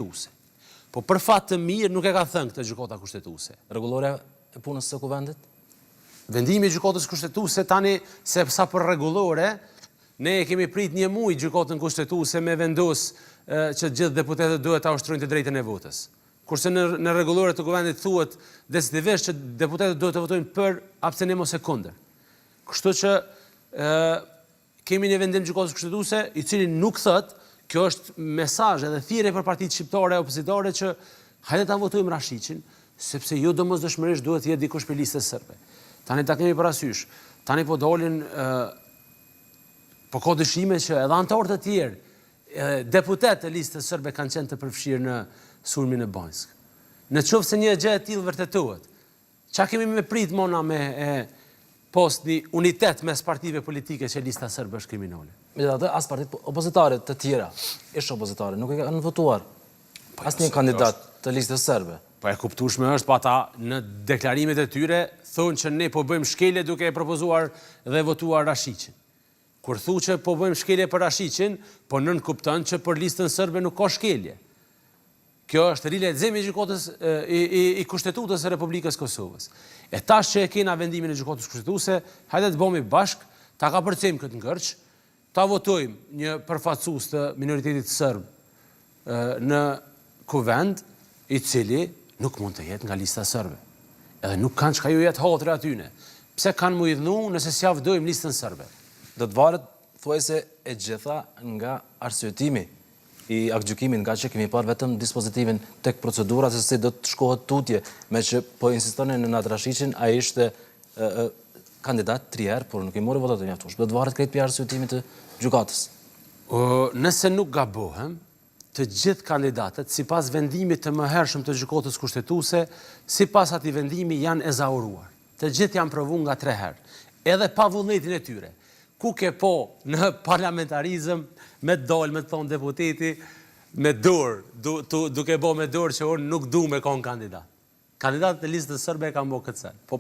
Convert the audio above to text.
kushtetuese. Po për fat të mirë nuk e ka thënë këtë gjykata kushtetuese. Rregullorja e punës së kuvendit? Vendimi i gjykatës kushtetuese tani se sa për rregullore, ne e kemi prit një muaj gjykatën kushtetuese me vendos që gjithë deputetët duhet ta ushtrojnë të drejtën e votës. Kurse në rregullore të kuvendit thuhet decisivisht që deputetët duhet të votojnë për, abstenim ose kundër. Kështu që kemi një vendim gjykatës kushtetuese i cili nuk thot, kjo është mesazh edhe thirrje për partitë shqiptare opozitore që hajde ta votojmë Rashiqin, sepse jo domosdoshmërisht duhet të jetë dikush për listën serbe. Tani ta kemi parasysh. Tani po dolin po ka dëshime që edhe anëtarë të tjerë, deputetë të listës serbe kanë qenë të përfshirë në sulmin e Banjsk. Në qoftë se një gjë e tillë vërtetohet, çka kemi me prit mona me post një unitet mes partive politike që lista serbe është kriminale. Megjithatë, as partitë opozitare të tjera, ish opozitare, nuk e kanë votuar asnjë kandidat të listës serbe. Po e kuptueshme është, pa ata në deklarimet e tyre thonë që ne po bëjmë shkelje duke e propozuar dhe votuar Rashiqin. Kur thu që po bëjmë shkelje për Rashiqin, po nën kupton që për listën serbe nuk ka shkelje. Kjo është rileximi i gjykatës i Kushtetutës së Republikës Kosovës. E tash që e kena vendimin e gjykatës kushtetuese, hajde të bëhemi bashk, ta kapërcejmë këtë ngërç, ta votojmë një përfaqësues të minoritetit serb në kuvend, i cili nuk mund të jetë nga lista serbe. Edhe nuk kanë çka ju jetë hatre atyne. Pse kanë mu i dhnu nëse s'ja vdojmë listën serbe? Do të varet thuajse e gjitha nga arsyetimi i aktgjykimit, nga që kemi parë vetëm dispozitivin tek procedura se si do të shkohet tutje, me që po insistonin në Nat Rashiqin, ai ishte kandidat 3 herë, por nuk i mori votat e mjaftueshme. Do të varet krejt pi arsyetimit të gjykatës. Nëse nuk gabohem, të gjithë kandidatët, sipas vendimit të mëhershëm të gjykatës kushtetuese, sipas atij vendimi janë ezauruar. Të gjithë janë provuar nga 3 herë, edhe pa vullnetin e tyre. Ku ke po në parlamentarizëm, me dalë, me të thonë deputeti, me dorë, duke bo me dorë që unë nuk du me konë kandidat. Kandidatët e listës serbe e kanë bo këtë sen. Po